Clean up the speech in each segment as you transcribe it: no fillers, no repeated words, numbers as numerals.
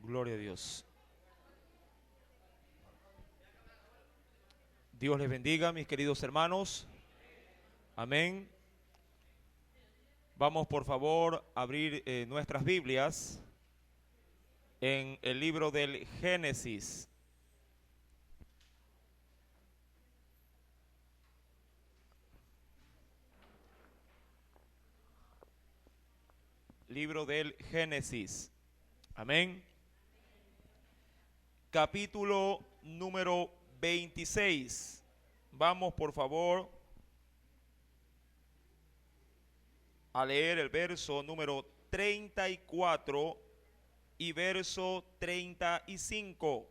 Gloria a Dios. Dios les bendiga, mis queridos hermanos. Amén. Vamos por favor a abrir nuestras Biblias en el libro del Génesis. Libro del Génesis. Amén. Capítulo número 26. Vamos por favor a leer el verso número 34 y verso 35.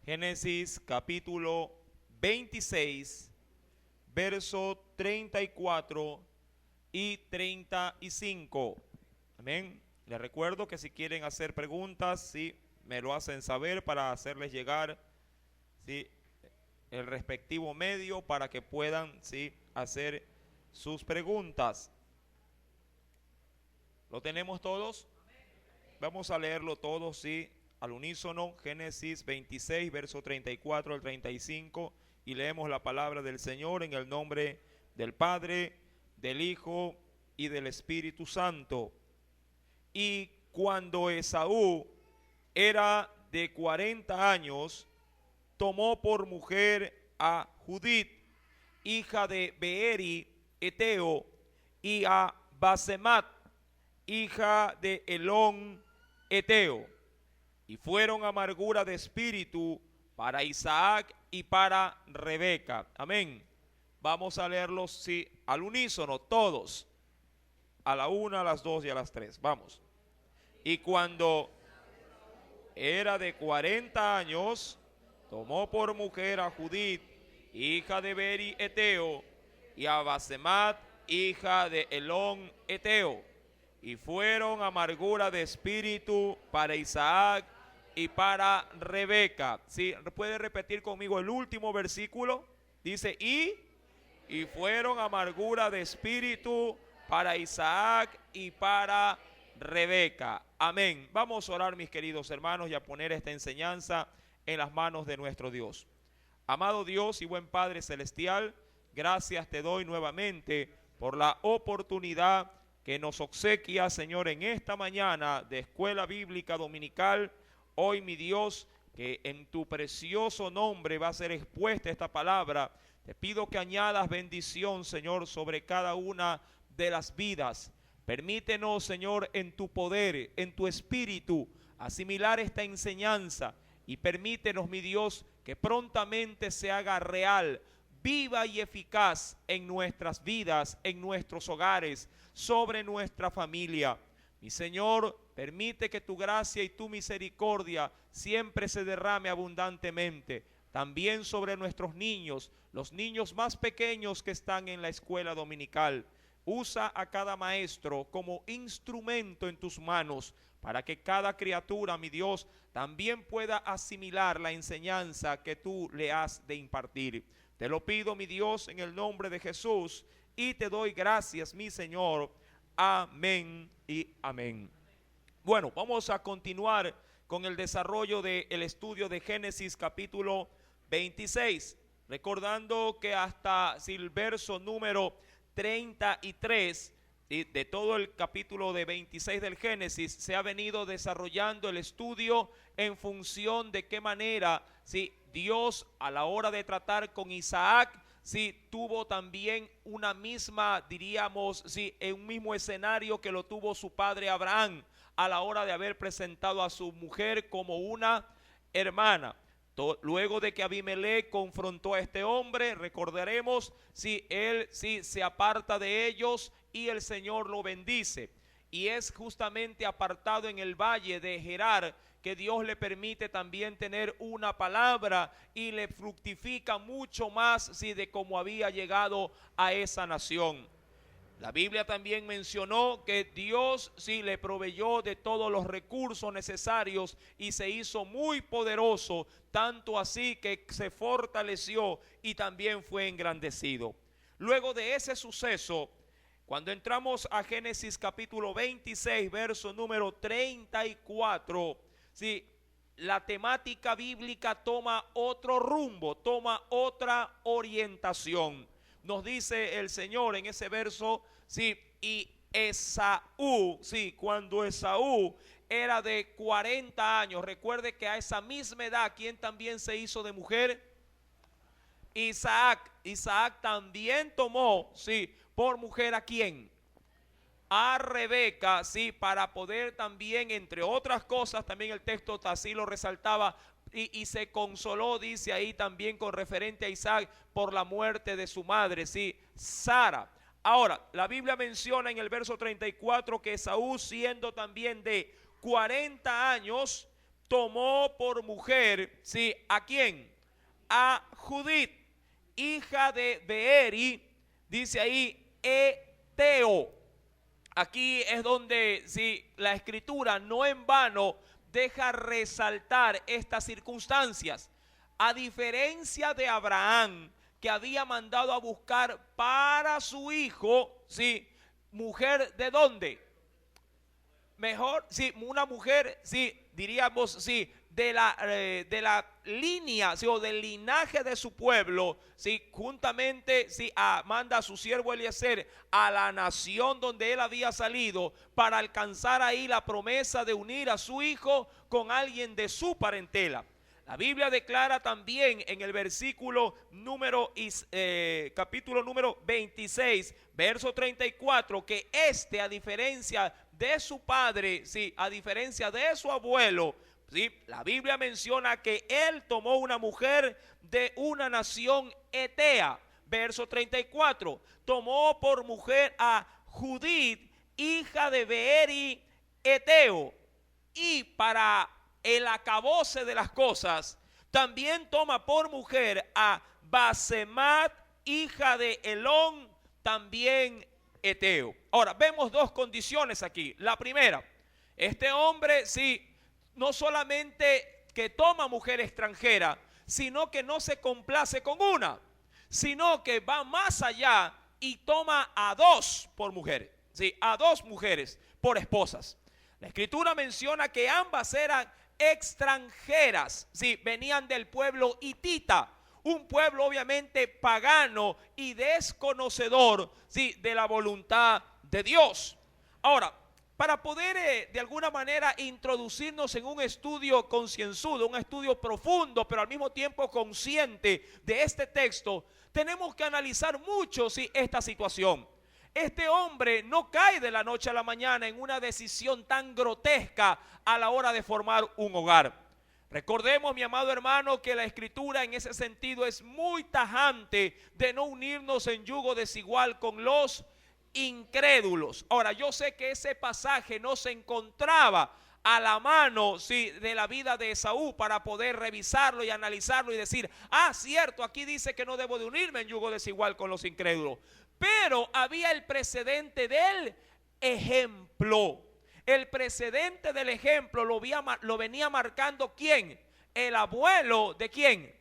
Génesis capítulo 26, verso 34 y 35. Amén. Les recuerdo que si quieren hacer preguntas, sí, me lo hacen saber para hacerles llegar, sí, el respectivo medio para que puedan, sí, hacer sus preguntas. ¿Lo tenemos todos? Vamos a leerlo todos, sí, al unísono. Génesis 26, verso 34 al 35, y leemos la palabra del Señor en el nombre del Padre, del Hijo y del Espíritu Santo. Y cuando Esaú era de 40 años, tomó por mujer a Judith, hija de Beeri Eteo, y a Basemat, hija de Elón Eteo, y fueron amargura de espíritu para Isaac y para Rebeca. Amén. Vamos a leerlos, sí, al unísono, todos, a la una, a las dos y a las tres. Vamos. Y cuando era de 40 años, tomó por mujer a Judith, hija de Beeri Eteo, y a Basemat, hija de Elón Eteo, y fueron amargura de espíritu para Isaac y para Rebeca. ¿Sí? ¿Puede repetir conmigo el último versículo? Dice, y fueron amargura de espíritu para Isaac y para Rebeca. Amén. Vamos a orar, mis queridos hermanos, y a poner esta enseñanza en las manos de nuestro Dios. Amado Dios y buen Padre Celestial, gracias te doy nuevamente por la oportunidad que nos obsequia, Señor, en esta mañana de Escuela Bíblica Dominical. Hoy, mi Dios, que en tu precioso nombre va a ser expuesta esta palabra. Te pido que añadas bendición, Señor, sobre cada una de las vidas. Permítenos, Señor, en tu poder, en tu espíritu, asimilar esta enseñanza. Y permítenos, mi Dios, que prontamente se haga real, viva y eficaz en nuestras vidas, en nuestros hogares, sobre nuestra familia. Mi Señor, permite que tu gracia y tu misericordia siempre se derrame abundantemente, también sobre nuestros niños, los niños más pequeños que están en la escuela dominical. Usa a cada maestro como instrumento en tus manos, para que cada criatura, mi Dios, también pueda asimilar la enseñanza que tú le has de impartir. Te lo pido, mi Dios, en el nombre de Jesús, y te doy gracias, mi Señor. Amén y amén. Bueno, vamos a continuar con el desarrollo del estudio de Génesis capítulo 26, recordando que hasta el verso número 33 de todo el capítulo de 26 del Génesis se ha venido desarrollando el estudio en función de qué manera, si Dios a la hora de tratar con Isaac, si tuvo también una misma, diríamos, si en un mismo escenario que lo tuvo su padre Abraham a la hora de haber presentado a su mujer como una hermana. Luego de que Abimelech confrontó a este hombre, recordaremos, si él se aparta de ellos y el Señor lo bendice. Y es justamente apartado en el valle de Gerar que Dios le permite también tener una palabra y le fructifica mucho más de cómo había llegado a esa nación. La Biblia también mencionó que Dios sí le proveyó de todos los recursos necesarios y se hizo muy poderoso, tanto así que se fortaleció y también fue engrandecido. luego de ese suceso, cuando entramos a Génesis capítulo 26, verso número 34, ¿sí?, la temática bíblica toma otro rumbo, toma otra orientación. Nos dice el Señor en ese verso, ¿sí?, y Esaú, sí, cuando Esaú era de 40 años, recuerde que a esa misma edad, ¿quién también se hizo de mujer? Isaac también tomó, sí, por mujer ¿a quién? A Rebeca, sí, para poder también, entre otras cosas, también el texto así lo resaltaba, y se consoló, dice ahí también con referente a Isaac, por la muerte de su madre, sí, Sara. Ahora, la Biblia menciona en el verso 34 que Esaú, siendo también de 40 años, tomó por mujer, sí, ¿a quién? A Judith, hija de Beeri, dice ahí, Eteo. Aquí es donde, sí, la escritura no en vano deja resaltar estas circunstancias. A diferencia de Abraham, que había mandado a buscar para su hijo, sí, mujer ¿de dónde? Mejor, sí, una mujer, sí, diríamos, sí, de la línea, sí, o del linaje de su pueblo, sí, juntamente, sí, manda a su siervo Eliezer a la nación donde él había salido para alcanzar ahí la promesa de unir a su hijo con alguien de su parentela. La Biblia declara también en el versículo capítulo número 26, verso 34, que a diferencia de su padre, sí, a diferencia de su abuelo, sí, la Biblia menciona que él tomó una mujer de una nación etea. Verso 34, tomó por mujer a Judith, hija de Beeri eteo, y para el acabose de las cosas, también toma por mujer a Basemat, hija de Elón, también eteo. Ahora, vemos dos condiciones aquí. La primera, este hombre, sí, no solamente que toma mujer extranjera, sino que no se complace con una, sino que va más allá y toma a dos por mujer, sí, a dos mujeres por esposas. La escritura menciona que ambas eran extranjeras, sí, venían del pueblo hitita, un pueblo obviamente pagano y desconocedor, sí, de la voluntad de Dios. Ahora, para poder de alguna manera introducirnos en un estudio concienzudo, un estudio profundo, pero al mismo tiempo consciente de este texto, tenemos que analizar mucho, sí, esta situación. Este hombre no cae de la noche a la mañana en una decisión tan grotesca a la hora de formar un hogar. Recordemos, mi amado hermano, que la escritura en ese sentido es muy tajante de no unirnos en yugo desigual con los incrédulos. Ahora, yo sé que ese pasaje no se encontraba a la mano, sí, de la vida de Esaú para poder revisarlo y analizarlo y decir, cierto, aquí dice que no debo de unirme en yugo desigual con los incrédulos. Pero había el precedente del ejemplo. El precedente del ejemplo lo venía marcando ¿quién? El abuelo ¿de quién?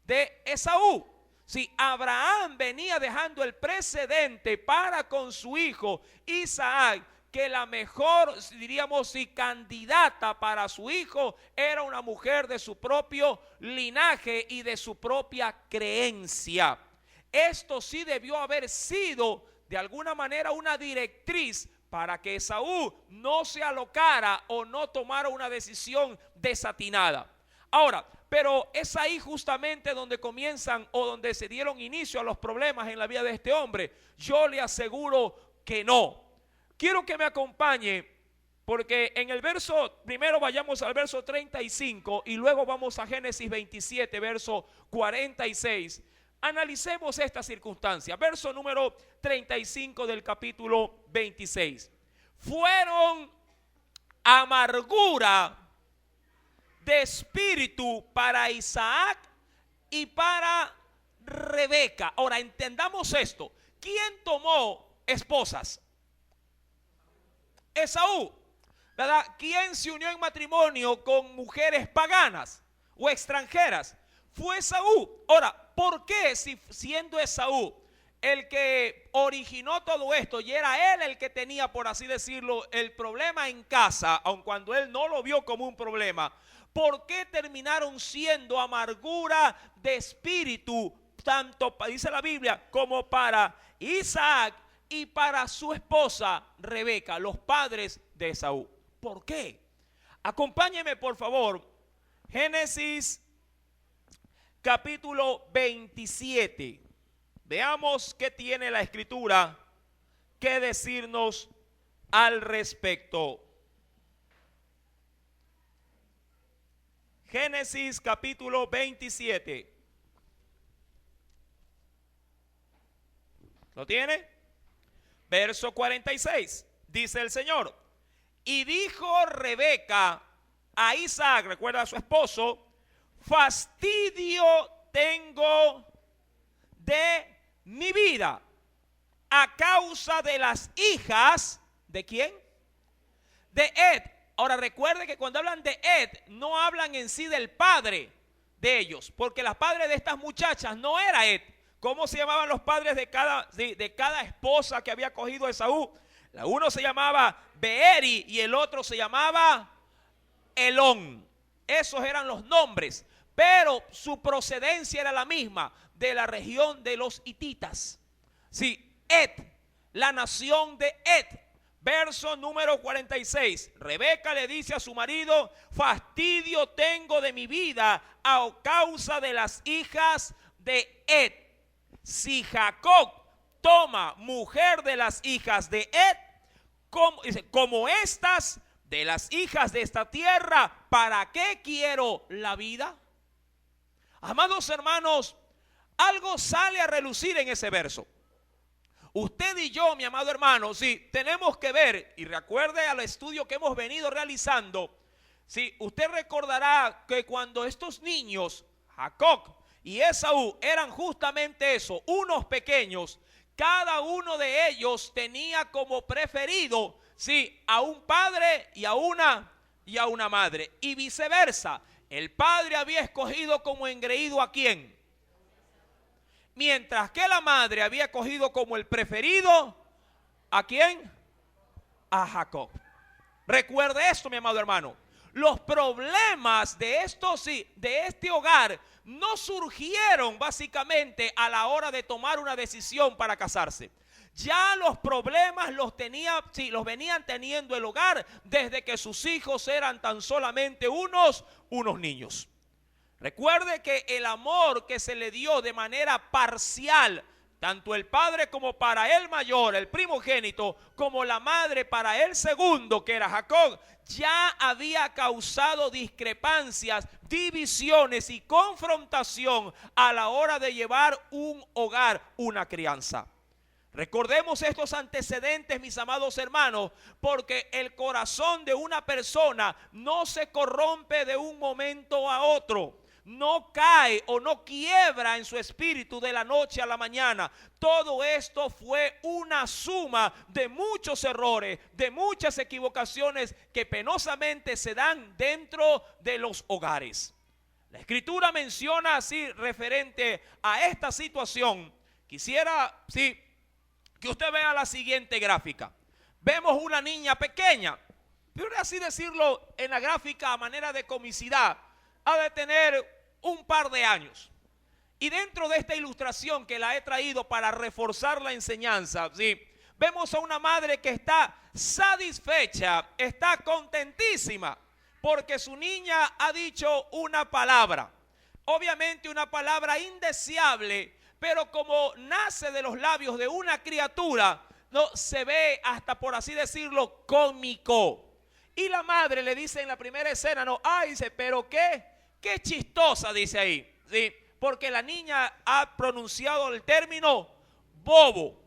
De Esaú. Si Abraham venía dejando el precedente para con su hijo Isaac, que la mejor, diríamos, si candidata para su hijo era una mujer de su propio linaje y de su propia creencia. Esto sí debió haber sido de alguna manera una directriz para que Esaú no se alocara o no tomara una decisión desatinada. Ahora, pero es ahí justamente donde comienzan o donde se dieron inicio a los problemas en la vida de este hombre. Yo le aseguro que no. Quiero que me acompañe porque en el verso, primero vayamos al verso 35 y luego vamos a Génesis 27, verso 46. Analicemos esta circunstancia. Verso número 35 del capítulo 26. Fueron amargura de espíritu para Isaac y para Rebeca. Ahora entendamos esto. ¿Quién tomó esposas? Esaú, ¿verdad? ¿Quién se unió en matrimonio con mujeres paganas o extranjeras? Fue Esaú. Ahora, ¿por qué si siendo Esaú el que originó todo esto y era él el que tenía, por así decirlo, el problema en casa, aun cuando él no lo vio como un problema, ¿por qué terminaron siendo amargura de espíritu, tanto, dice la Biblia, como para Isaac y para su esposa Rebeca, los padres de Esaú? ¿Por qué? Acompáñeme por favor, Génesis capítulo 27. Veamos qué tiene la Escritura que decirnos al respecto. Génesis capítulo 27. ¿Lo tiene? Verso 46. Dice el Señor: y dijo Rebeca a Isaac, recuerda a su esposo, fastidio tengo de mi vida a causa de las hijas, ¿de quién? De Ed. Ahora recuerde que cuando hablan de Ed, no hablan en sí del padre de ellos, porque las padres de estas muchachas no era Ed. ¿Cómo se llamaban los padres de cada esposa que había cogido Esaú? La uno se llamaba Beeri y el otro se llamaba Elón. Esos eran los nombres, pero su procedencia era la misma, de la región de los hititas. Sí, Ed, la nación de Ed. Verso número 46. Rebeca le dice a su marido: fastidio tengo de mi vida a causa de las hijas de Ed. Si Jacob toma mujer de las hijas de Ed, como estas de las hijas de esta tierra, ¿para qué quiero la vida? Amados hermanos, algo sale a relucir en ese verso. Usted y yo, mi amado hermano, sí, tenemos que ver, y recuerde al estudio que hemos venido realizando, sí, usted recordará que cuando estos niños, Jacob y Esaú, eran justamente eso, unos pequeños, cada uno de ellos tenía como preferido, sí, a un padre y a una madre, y viceversa. El padre había escogido como engreído ¿a quién? Mientras que la madre había cogido como el preferido ¿a quién? A Jacob. Recuerde esto, mi amado hermano. Los problemas de este hogar no surgieron básicamente a la hora de tomar una decisión para casarse. Ya los problemas los venían teniendo el hogar desde que sus hijos eran tan solamente unos niños. Recuerde que el amor que se le dio de manera parcial, tanto el padre como para el mayor, el primogénito, como la madre para el segundo, que era Jacob, ya había causado discrepancias, divisiones y confrontación a la hora de llevar un hogar, una crianza. Recordemos estos antecedentes, mis amados hermanos, porque el corazón de una persona no se corrompe de un momento a otro. No cae o no quiebra en su espíritu de la noche a la mañana. Todo esto fue una suma de muchos errores, de muchas equivocaciones que penosamente se dan dentro de los hogares. La Escritura menciona así referente a esta situación. Quisiera, que usted vea la siguiente gráfica. Vemos una niña pequeña, pero así decirlo en la gráfica a manera de comicidad, ha de tener un par de años. Y dentro de esta ilustración que la he traído para reforzar la enseñanza, vemos a una madre que está satisfecha, está contentísima, porque su niña ha dicho una palabra. Obviamente una palabra indeseable, pero como nace de los labios de una criatura, no se ve hasta, por así decirlo, cómico. Y la madre le dice en la primera escena, dice, pero qué chistosa, dice ahí, ¿sí? Porque la niña ha pronunciado el término bobo.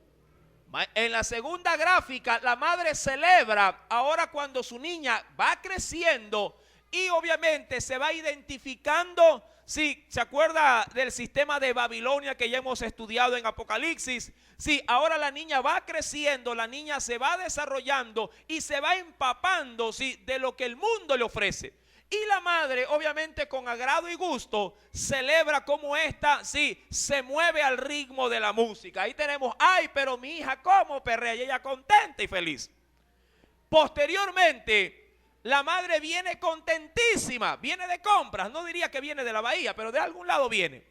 En la segunda gráfica, la madre celebra ahora cuando su niña va creciendo y obviamente se va identificando. Sí, ¿se acuerda del sistema de Babilonia que ya hemos estudiado en Apocalipsis? Sí, ahora la niña va creciendo, la niña se va desarrollando y se va empapando, de lo que el mundo le ofrece. Y la madre, obviamente con agrado y gusto, celebra como esta, sí, se mueve al ritmo de la música. Ahí tenemos, ay, pero mi hija cómo perrea, y ella contenta y feliz. Posteriormente, la madre viene contentísima, viene de compras, no diría que viene de la bahía, pero de algún lado viene.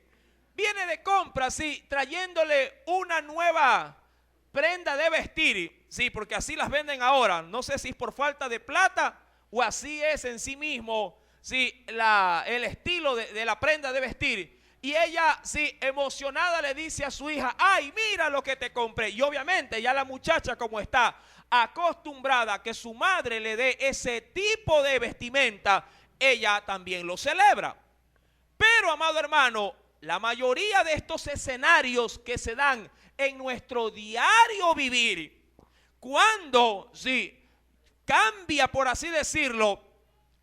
Viene de compras, sí, trayéndole una nueva prenda de vestir, sí, porque así las venden ahora. No sé si es por falta de plata o así es en sí mismo, sí, el estilo de la prenda de vestir. Y ella, sí, emocionada le dice a su hija, ay, mira lo que te compré. Y obviamente ya la muchacha, como está acostumbrada a que su madre le dé ese tipo de vestimenta, ella también lo celebra. Pero, amado hermano, la mayoría de estos escenarios que se dan en nuestro diario vivir, cuando, sí, cambia, por así decirlo,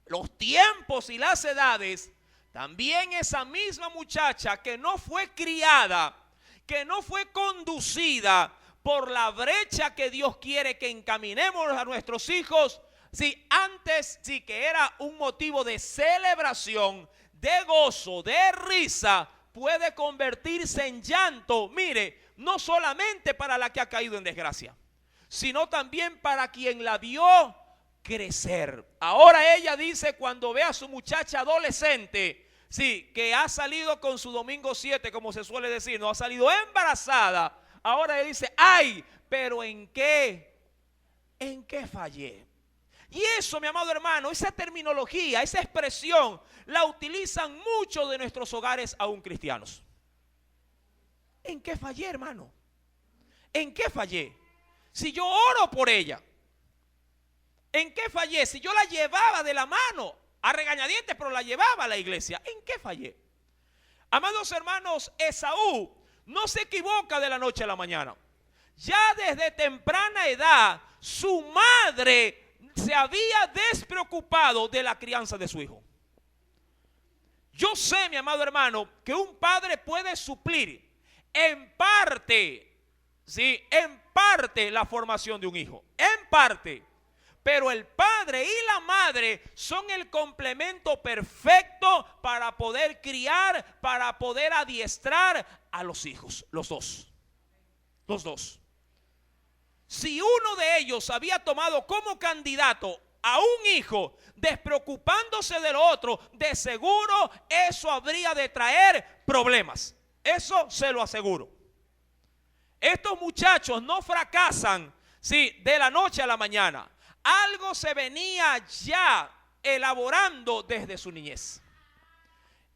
los tiempos y las edades, también esa misma muchacha que no fue criada, que no fue conducida por la brecha que Dios quiere que encaminemos a nuestros hijos, si antes sí que era un motivo de celebración, de gozo, de risa, puede convertirse en llanto, mire, no solamente para la que ha caído en desgracia, sino también para quien la vio crecer. Ahora ella dice, cuando ve a su muchacha adolescente, sí, que ha salido con su domingo 7, como se suele decir, no ha salido embarazada. Ahora ella dice, ay, pero ¿en qué fallé? Y eso, mi amado hermano, esa terminología, esa expresión, la utilizan muchos de nuestros hogares aún cristianos. ¿En qué fallé, hermano? ¿En qué fallé? Si yo oro por ella, ¿en qué fallé? Si yo la llevaba de la mano a regañadientes, pero la llevaba a la iglesia, ¿en qué fallé? Amados hermanos, Esaú no se equivoca de la noche a la mañana. Ya desde temprana edad, su madre se había despreocupado de la crianza de su hijo. Yo sé, mi amado hermano, que un padre puede suplir en parte, sí, en parte la formación de un hijo, en parte. Pero el padre y la madre son el complemento perfecto para poder criar, para poder adiestrar a los hijos, los dos. Si uno de ellos había tomado como candidato a un hijo, despreocupándose del otro, de seguro eso habría de traer problemas. Eso se lo aseguro. Estos muchachos no fracasan, sí, de la noche a la mañana. Algo se venía ya elaborando desde su niñez.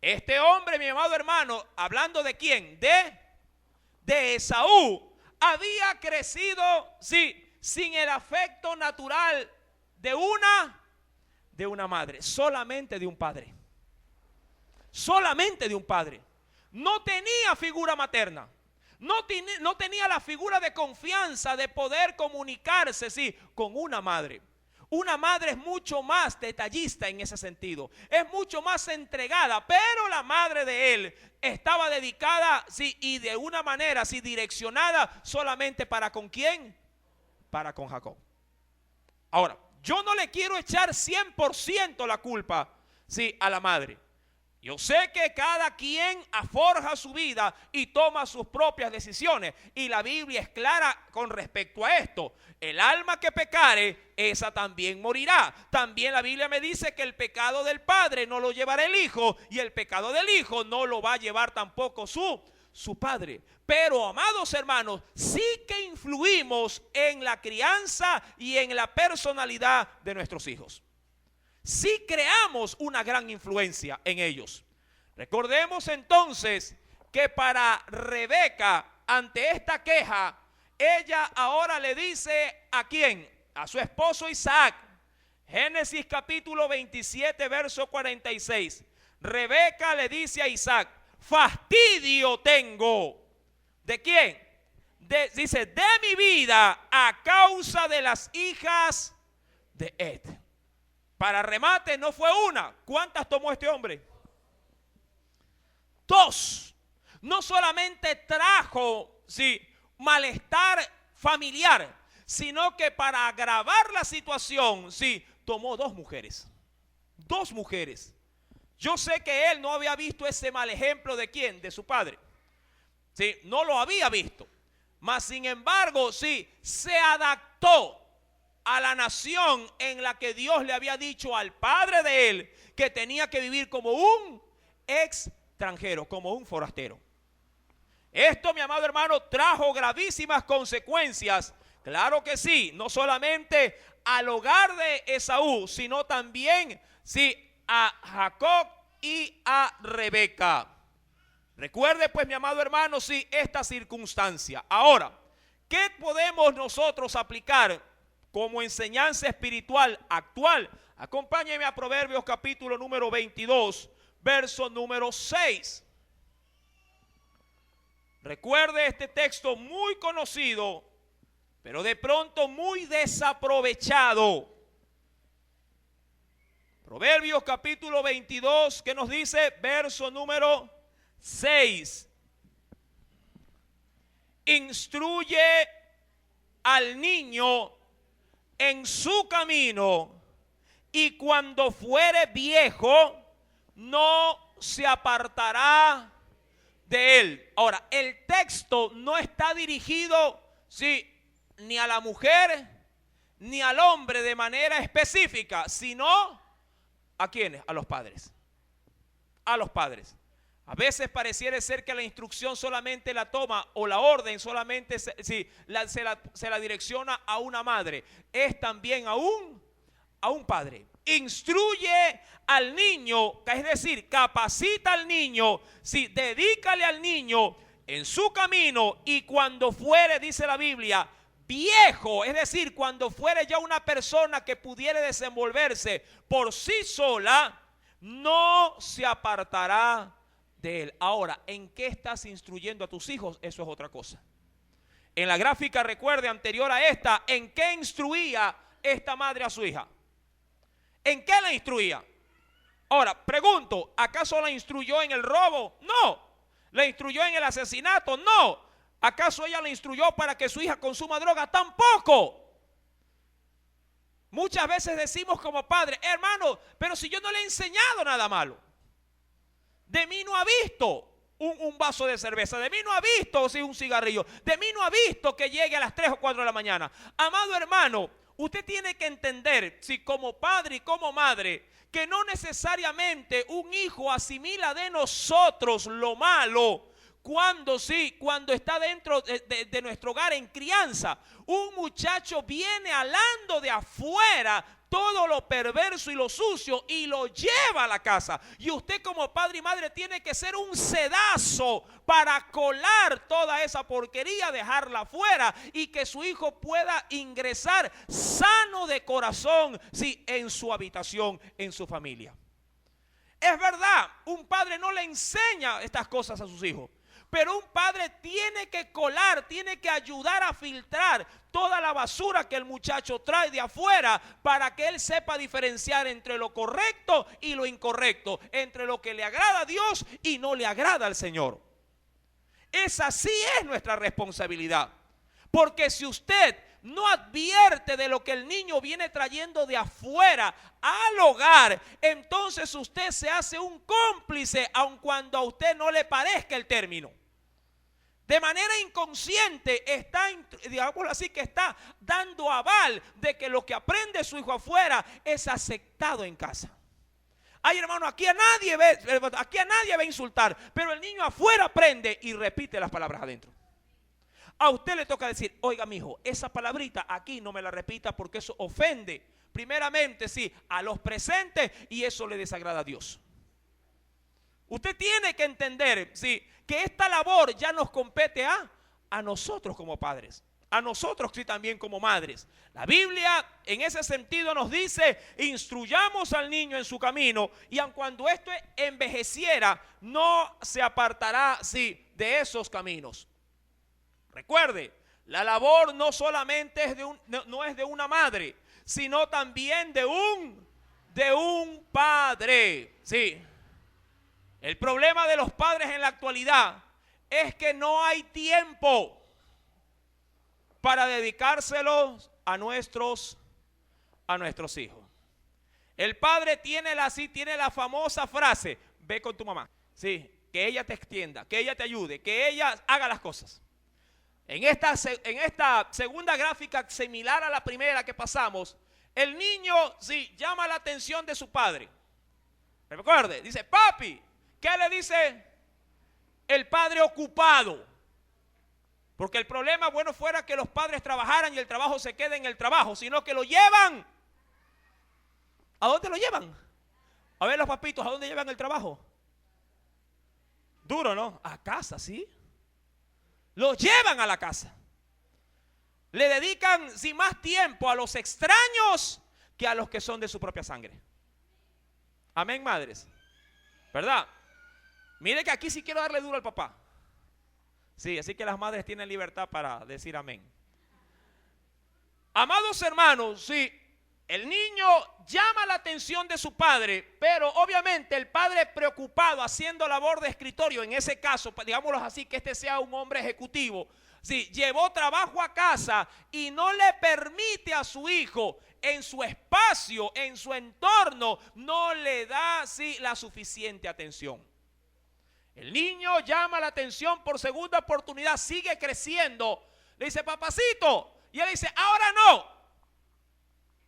Este hombre, mi amado hermano, hablando de quién, de Esaú, había crecido, sí, sin el afecto natural de una madre, solamente de un padre. Solamente de un padre. No tenía figura materna. No tenía la figura de confianza de poder comunicarse, sí, con una madre. Una madre es mucho más detallista en ese sentido, es mucho más entregada, pero la madre de él estaba dedicada, sí, y de una manera, sí, direccionada solamente para ¿con quién? Para con Jacob. Ahora, yo no le quiero echar 100% la culpa, sí, a la madre. Yo sé que cada quien aforja su vida y toma sus propias decisiones. Y la Biblia es clara con respecto a esto. El alma que pecare, esa también morirá. También la Biblia me dice que el pecado del padre no lo llevará el hijo. Y el pecado del hijo no lo va a llevar tampoco su padre. Pero, amados hermanos, sí que influimos en la crianza y en la personalidad de nuestros hijos. Sí creamos una gran influencia en ellos. Recordemos entonces que para Rebeca, ante esta queja, ella ahora le dice ¿a quién? A su esposo Isaac. Génesis capítulo 27, verso 46. Rebeca le dice a Isaac, fastidio tengo. ¿De quién? Dice, de mi vida a causa de las hijas de Ed. Para remate no fue una. ¿Cuántas tomó este hombre? 2. No solamente trajo, sí, malestar familiar, sino que para agravar la situación, sí, tomó 2 mujeres. 2 mujeres. Yo sé que él no había visto ese mal ejemplo de quién, de su padre. Sí, no lo había visto. Mas sin embargo, sí, se adaptó a la nación en la que Dios le había dicho al padre de él que tenía que vivir como un extranjero, como un forastero. Esto, mi amado hermano, trajo gravísimas consecuencias. Claro que sí, no solamente al hogar de Esaú, sino también, sí, a Jacob y a Rebeca. Recuerde pues, mi amado hermano, sí, esta circunstancia. Ahora, ¿qué podemos nosotros aplicar como enseñanza espiritual actual? Acompáñeme a Proverbios capítulo número 22, verso número 6. Recuerde este texto muy conocido, pero de pronto muy desaprovechado. Proverbios capítulo 22, que nos dice, verso número 6. Instruye al niño en su camino, y cuando fuere viejo, no se apartará de él. Ahora, el texto no está dirigido, sí, ni a la mujer ni al hombre de manera específica, sino ¿a quiénes? A los padres. A los padres. A veces pareciera ser que la instrucción solamente la toma, o la orden solamente se la direcciona a una madre. Es también a un padre. Instruye al niño, es decir, capacita al niño, sí, dedícale al niño en su camino, y cuando fuere, dice la Biblia, viejo, es decir, cuando fuere ya una persona que pudiere desenvolverse por sí sola, no se apartará de él. Ahora, ¿en qué estás instruyendo a tus hijos? Eso es otra cosa. En la gráfica, recuerde, anterior a esta, ¿en qué instruía esta madre a su hija? ¿En qué la instruía? Ahora, pregunto, ¿acaso la instruyó en el robo? No. ¿La instruyó en el asesinato? No. ¿Acaso ella la instruyó para que su hija consuma droga? Tampoco. Muchas veces decimos como padres, hermano, pero si yo no le he enseñado nada malo. De mí no ha visto un vaso de cerveza, de mí no ha visto si un cigarrillo, de mí no ha visto que llegue a las 3 o 4 de la mañana. Amado hermano, usted tiene que entender, si como padre y como madre, que no necesariamente un hijo asimila de nosotros lo malo cuando está dentro de nuestro hogar en crianza. Un muchacho viene alando de afuera todo lo perverso y lo sucio y lo lleva a la casa. Y usted como padre y madre tiene que ser un sedazo para colar toda esa porquería, dejarla afuera, y que su hijo pueda ingresar sano de corazón, sí, en su habitación, en su familia. Es verdad, un padre no le enseña estas cosas a sus hijos, pero un padre tiene que colar, tiene que ayudar a filtrar toda la basura que el muchacho trae de afuera, para que él sepa diferenciar entre lo correcto y lo incorrecto, entre lo que le agrada a Dios y no le agrada al Señor. Esa sí es nuestra responsabilidad, porque si usted no advierte de lo que el niño viene trayendo de afuera al hogar, entonces usted se hace un cómplice, aun cuando a usted no le parezca el término. De manera inconsciente está, digámoslo así, que está dando aval de que lo que aprende su hijo afuera es aceptado en casa. Ay, hermano, aquí a nadie va a insultar, pero el niño afuera aprende y repite las palabras adentro. A usted le toca decir, oiga, mijo, esa palabrita aquí no me la repita, porque eso ofende primeramente, sí, a los presentes, y eso le desagrada a Dios. Usted tiene que entender, sí, que esta labor ya nos compete a nosotros como padres, a nosotros sí también como madres. La Biblia en ese sentido nos dice, instruyamos al niño en su camino, y aun cuando esto envejeciera, no se apartará, sí, de esos caminos. Recuerde, la labor no solamente no es de una madre, sino también de un padre. Sí. El problema de los padres en la actualidad es que no hay tiempo para dedicárselos a nuestros hijos. El padre tiene la famosa frase: ve con tu mamá. Sí, que ella te extienda, que ella te ayude, que ella haga las cosas. En esta segunda gráfica, similar a la primera que pasamos, el niño llama la atención de su padre. Recuerde, dice: papi. ¿Qué le dice el padre ocupado? Porque el problema, bueno, fuera que los padres trabajaran y el trabajo se quede en el trabajo, sino que lo llevan. ¿A dónde lo llevan? A ver, los papitos, ¿a dónde llevan el trabajo? Duro, ¿no? A casa, ¿sí? Lo llevan a la casa. Le dedican sin más tiempo a los extraños que a los que son de su propia sangre. Amén, madres. ¿Verdad? Mire que aquí sí quiero darle duro al papá. Sí, así que las madres tienen libertad para decir amén. Amados hermanos, sí, el niño llama la atención de su padre, pero obviamente el padre preocupado haciendo labor de escritorio, en ese caso, digámoslo así, que este sea un hombre ejecutivo, sí, llevó trabajo a casa y no le permite a su hijo en su espacio, en su entorno, no le da la suficiente atención. El niño llama la atención por segunda oportunidad, sigue creciendo, le dice: papacito, y él dice: ahora no.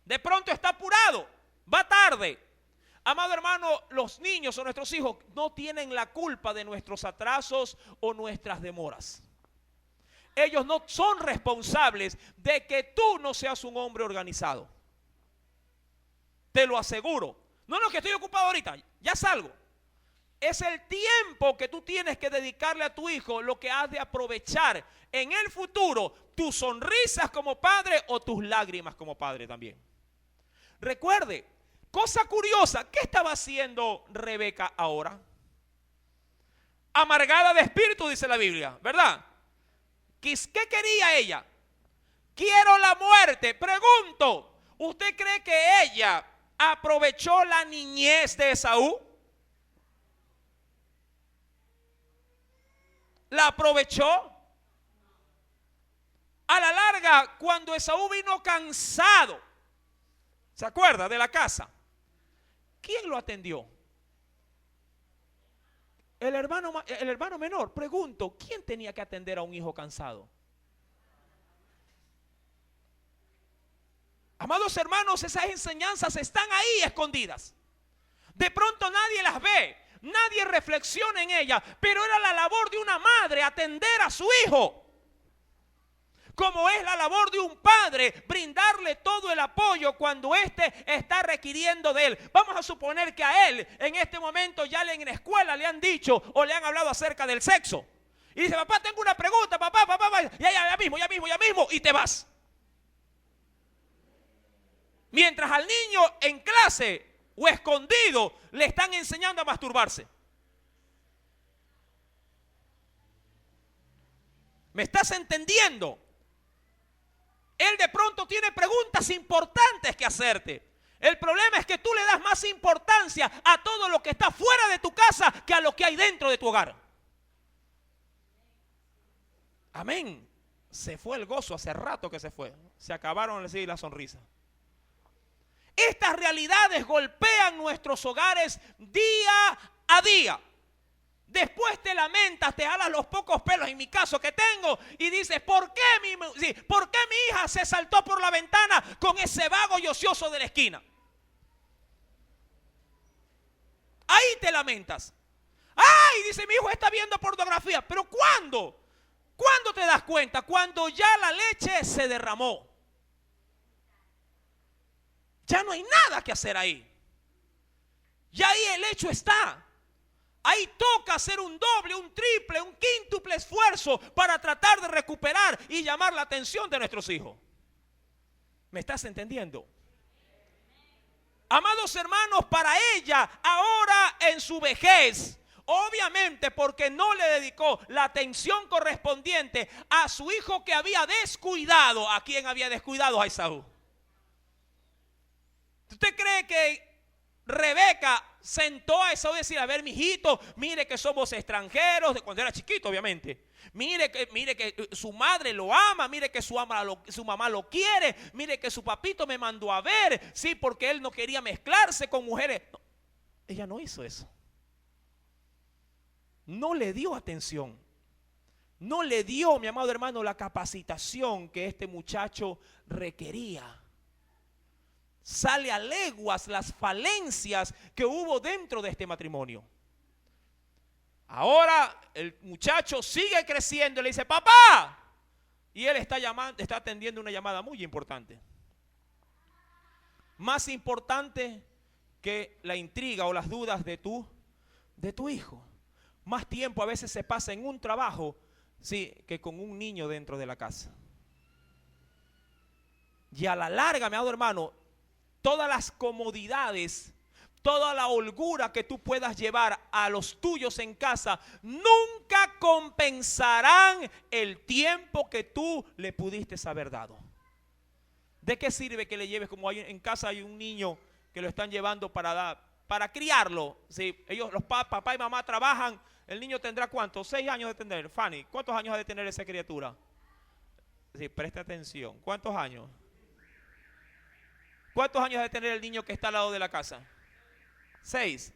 De pronto está apurado, va tarde. Amado hermano, los niños o nuestros hijos no tienen la culpa de nuestros atrasos o nuestras demoras. Ellos no son responsables de que tú no seas un hombre organizado. Te lo aseguro. No, que estoy ocupado ahorita, ya salgo. Es el tiempo que tú tienes que dedicarle a tu hijo lo que has de aprovechar en el futuro, tus sonrisas como padre o tus lágrimas como padre también. Recuerde, cosa curiosa, ¿qué estaba haciendo Rebeca ahora? Amargada de espíritu, dice la Biblia, ¿verdad? ¿Qué quería ella? Quiero la muerte. Pregunto, ¿usted cree que ella aprovechó la niñez de Esaú? ¿La aprovechó? A la larga, cuando Esaú vino cansado, ¿se acuerda? De la casa, ¿quién lo atendió? El hermano menor. Pregunto, ¿quién tenía que atender a un hijo cansado? Amados hermanos, esas enseñanzas están ahí escondidas. De pronto nadie las ve, nadie reflexiona en ellas, pero era la labor de una madre atender a su hijo. Como es la labor de un padre brindarle todo el apoyo cuando éste está requiriendo de él. Vamos a suponer que a él en este momento ya en la escuela le han dicho o le han hablado acerca del sexo. Y dice: papá, tengo una pregunta, papá, ya mismo, y te vas. Mientras al niño en clase o escondido le están enseñando a masturbarse. ¿Me estás entendiendo? Él de pronto tiene preguntas importantes que hacerte. El problema es que tú le das más importancia a todo lo que está fuera de tu casa que a lo que hay dentro de tu hogar. Amén. Se fue el gozo, hace rato que se fue. Se acabaron las sonrisas. Estas realidades golpean nuestros hogares día a día. Después te lamentas, te jalas los pocos pelos, en mi caso que tengo, y dices: ¿por qué mi hija se saltó por la ventana con ese vago y ocioso de la esquina? Ahí te lamentas. ¡Ay! Dice: mi hijo está viendo pornografía. ¿Pero cuándo? ¿Cuándo te das cuenta? Cuando ya la leche se derramó. Ya no hay nada que hacer ahí. Ya ahí el hecho está. Ahí toca hacer un doble, un triple, un quíntuple esfuerzo para tratar de recuperar y llamar la atención de nuestros hijos. ¿Me estás entendiendo? Amados hermanos, para ella, ahora en su vejez, obviamente porque no le dedicó la atención correspondiente a su hijo que había descuidado. ¿A quién había descuidado? A Esaú. ¿Usted cree que Rebeca sentó a Esaú y decir, a ver, mijito, mire que somos extranjeros, de cuando era chiquito, obviamente. Mire que su madre lo ama, mire que su mamá lo quiere, mire que su papito me mandó a ver, sí, porque él no quería mezclarse con mujeres. No, ella no hizo eso. No le dio atención. No le dio, mi amado hermano, la capacitación que este muchacho requería. Sale a leguas las falencias que hubo dentro de este matrimonio. Ahora el muchacho sigue creciendo y le dice, papá. Y él está atendiendo una llamada muy importante. Más importante que la intriga o las dudas de tu hijo. Más tiempo a veces se pasa en un trabajo, sí, que con un niño dentro de la casa. Y a la larga, mi amado hermano, todas las comodidades, toda la holgura que tú puedas llevar a los tuyos en casa, nunca compensarán el tiempo que tú le pudiste haber dado. ¿De qué sirve que le lleves, como en casa hay un niño que lo están llevando para criarlo? ¿Sí? Ellos, los papá y mamá trabajan, el niño tendrá ¿cuántos? 6 años de tener. Fanny, ¿cuántos años ha de tener esa criatura? Sí, presta atención. ¿Cuántos años? ¿Cuántos años ha de tener el niño que está al lado de la casa? 6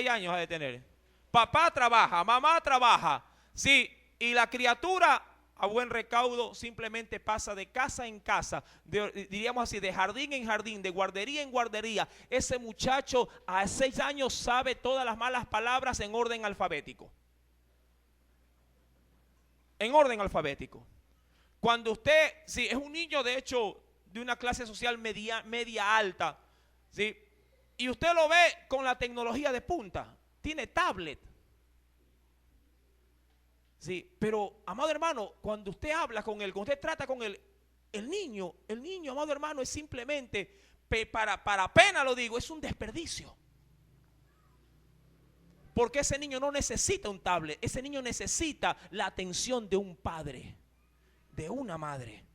años ha de tener. Papá trabaja, mamá trabaja, sí, y la criatura a buen recaudo simplemente pasa de casa en casa, diríamos así, de jardín en jardín, de guardería en guardería. Ese muchacho a 6 años sabe todas las malas palabras en orden alfabético. En orden alfabético. Cuando usted, sí, es un niño de hecho de una clase social media alta, ¿sí? Y usted lo ve con la tecnología de punta, tiene tablet. Sí, pero amado hermano, cuando usted habla con él, cuando usted trata con él, el niño, amado hermano, es simplemente, para pena lo digo, es un desperdicio. Porque ese niño no necesita un tablet, ese niño necesita la atención de un padre, de una madre.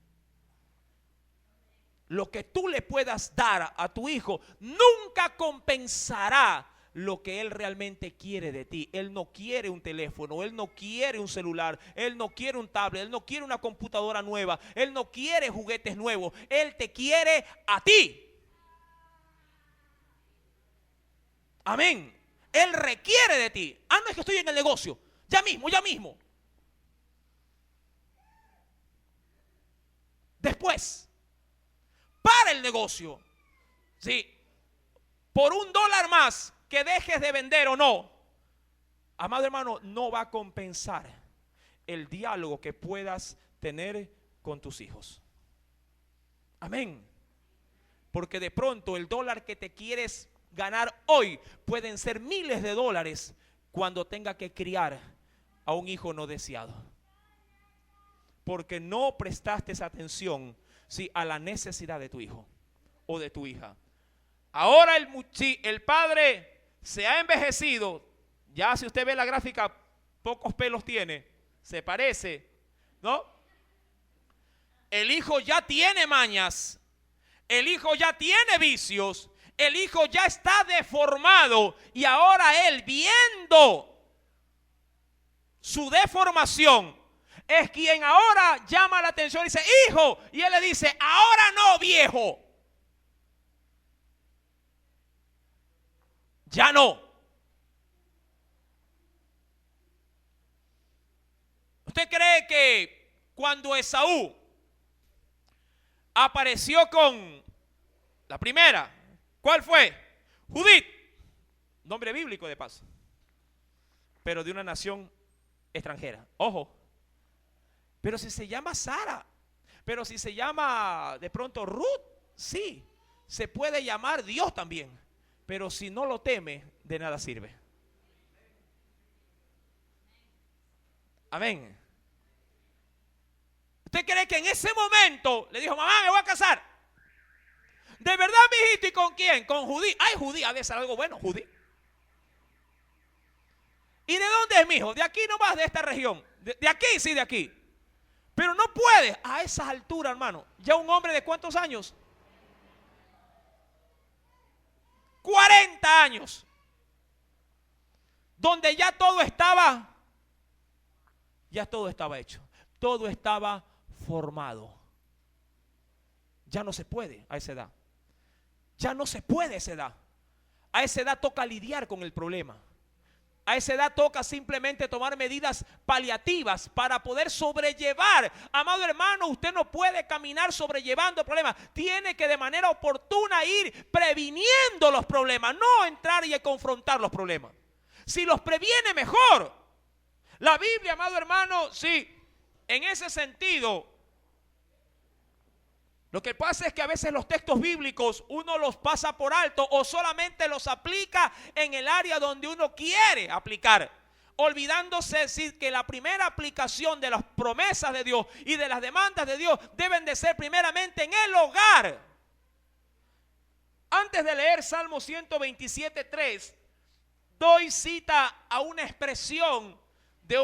Lo que tú le puedas dar a tu hijo nunca compensará lo que él realmente quiere de ti. Él no quiere un teléfono, él no quiere un celular, él no quiere un tablet, él no quiere una computadora nueva, él no quiere juguetes nuevos, él te quiere a ti. Amén. Él requiere de ti. Ah, no, es que estoy en el negocio. Ya mismo. Después, para el negocio, sí, por $1 más que dejes de vender o no, amado hermano, no va a compensar el diálogo que puedas tener con tus hijos. Amén. Porque de pronto el dólar que te quieres ganar hoy pueden ser miles de dólares cuando tenga que criar a un hijo no deseado. Porque no prestaste atención, sí, a la necesidad de tu hijo o de tu hija. Ahora el padre se ha envejecido. Ya si usted ve la gráfica, pocos pelos tiene. Se parece, ¿no? El hijo ya tiene mañas. El hijo ya tiene vicios. El hijo ya está deformado. Y ahora él, viendo su deformación, es quien ahora llama la atención y dice, hijo. Y él le dice, ahora no, viejo. Ya no. ¿Usted cree que cuando Esaú apareció con la primera, cuál fue? Judith, nombre bíblico de paso, pero de una nación extranjera? Ojo. Pero si se llama Sara, pero si se llama de pronto Ruth, sí, se puede llamar Dios también. Pero si no lo teme, de nada sirve. Amén. ¿Usted cree que en ese momento le dijo, mamá, me voy a casar? ¿De verdad, mijito? ¿Y con quién? Con Judí. Ay, Judí, ha de ser algo bueno, Judí. ¿Y de dónde es mi hijo? De aquí nomás, de esta región. De aquí, sí, de aquí. Pero no puede a esas alturas, hermano. Ya un hombre de ¿cuántos años? 40 años, donde ya todo estaba hecho, todo estaba formado. Ya no se puede a esa edad. Ya no se puede a esa edad. A esa edad toca lidiar con el problema. A esa edad toca simplemente tomar medidas paliativas para poder sobrellevar. Amado hermano, usted no puede caminar sobrellevando problemas. Tiene que de manera oportuna ir previniendo los problemas, no entrar y confrontar los problemas. Si los previene, mejor. La Biblia, amado hermano, sí, en ese sentido. Lo que pasa es que a veces los textos bíblicos uno los pasa por alto o solamente los aplica en el área donde uno quiere aplicar, olvidándose decir que la primera aplicación de las promesas de Dios y de las demandas de Dios deben de ser primeramente en el hogar. Antes de leer Salmo 127:3, doy cita a una expresión de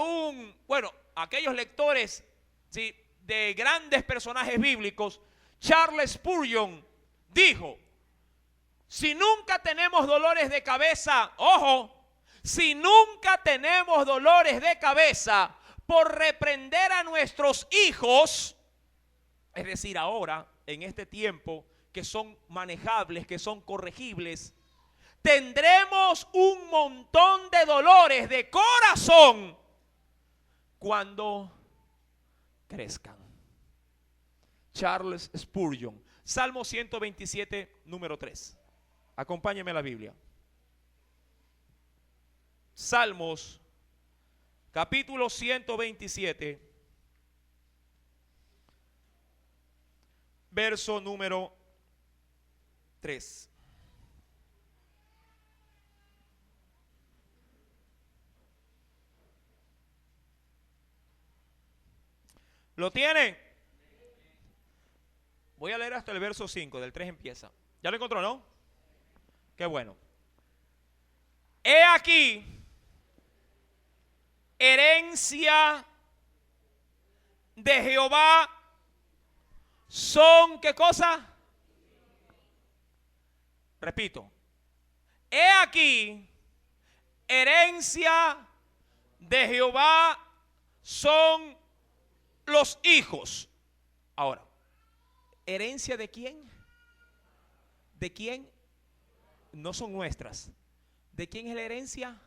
aquellos lectores, ¿sí?, de grandes personajes bíblicos. Charles Spurgeon dijo: si nunca tenemos dolores de cabeza, ojo, si nunca tenemos dolores de cabeza por reprender a nuestros hijos, es decir, ahora, en este tiempo, que son manejables, que son corregibles, tendremos un montón de dolores de corazón cuando crezcan. Charles Spurgeon, Salmo 127, número 3. Acompáñeme a la Biblia. Salmos, capítulo 127, verso número 3. ¿Lo tienen? Voy a leer hasta el verso 5, del 3 empieza. ¿Ya lo encontró, no? Qué bueno. He aquí, herencia de Jehová son, ¿qué cosa? Repito. He aquí, herencia de Jehová son los hijos. Ahora, ¿herencia de quién? ¿De quién? No son nuestras. ¿De quién es la herencia?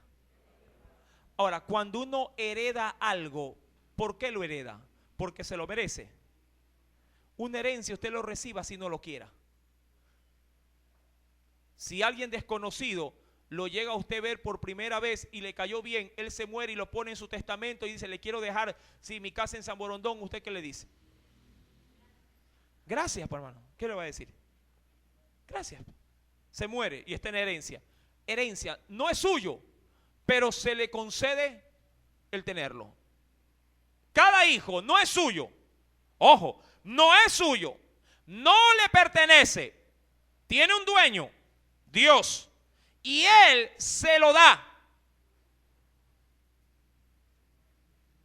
Ahora, cuando uno hereda algo, ¿por qué lo hereda? Porque se lo merece. Una herencia usted lo reciba si no lo quiera. Si alguien desconocido lo llega a usted ver por primera vez y le cayó bien, él se muere y lo pone en su testamento y dice: le quiero dejar mi casa en San Borondón, ¿usted qué le dice? Gracias, hermano. ¿Qué le va a decir? Gracias. Se muere y está en herencia. Herencia no es suyo, pero se le concede el tenerlo. Cada hijo no es suyo. Ojo, no es suyo. No le pertenece. Tiene un dueño, Dios, y Él se lo da.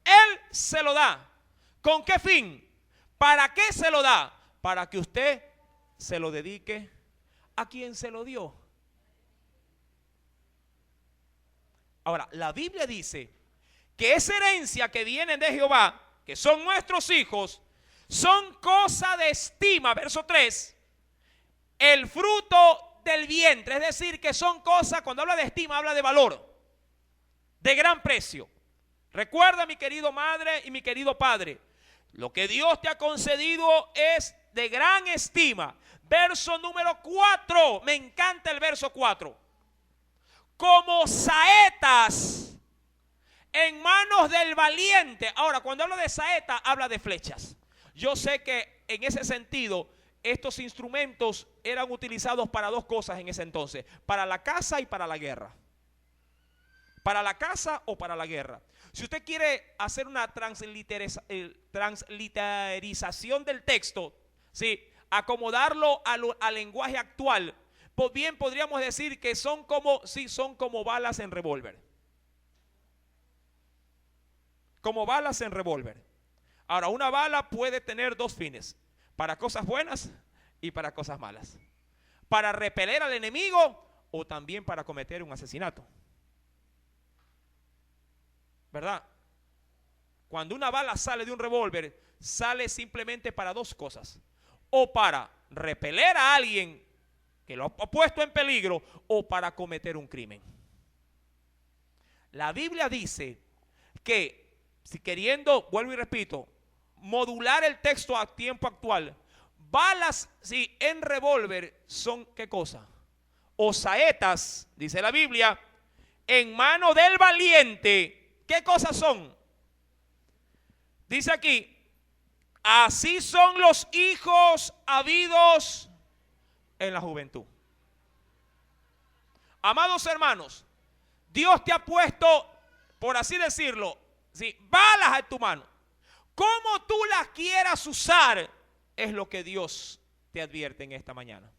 Él se lo da. ¿Con qué fin? ¿Para qué se lo da? Para que usted se lo dedique a quien se lo dio. Ahora, la Biblia dice que esa herencia que viene de Jehová, que son nuestros hijos, son cosa de estima, verso 3, el fruto del vientre. Es decir, que son cosas, cuando habla de estima, habla de valor, de gran precio. Recuerda, mi querido madre y mi querido padre, lo que Dios te ha concedido es de gran estima. Verso número 4, me encanta el verso 4. Como saetas en manos del valiente. Ahora, cuando habla de saeta, habla de flechas. Yo sé que en ese sentido, estos instrumentos eran utilizados para dos cosas en ese entonces: para la caza y para la guerra. Para la caza o para la guerra. Si usted quiere hacer una transliteración del texto, ¿sí?, acomodarlo al lenguaje actual, pues bien podríamos decir que son como balas en revólver. Como balas en revólver. Ahora, una bala puede tener dos fines: para cosas buenas y para cosas malas. Para repeler al enemigo o también para cometer un asesinato. ¿Verdad? Cuando una bala sale de un revólver, sale simplemente para dos cosas: o para repeler a alguien que lo ha puesto en peligro, o para cometer un crimen. La Biblia dice que, si queriendo, vuelvo y repito, modular el texto a tiempo actual, balas en revólver son, ¿qué cosa? O saetas, dice la Biblia, en mano del valiente. ¿Qué cosas son? Dice aquí: así son los hijos habidos en la juventud. Amados hermanos, Dios te ha puesto, por así decirlo, balas en tu mano. Cómo tú las quieras usar es lo que Dios te advierte en esta mañana.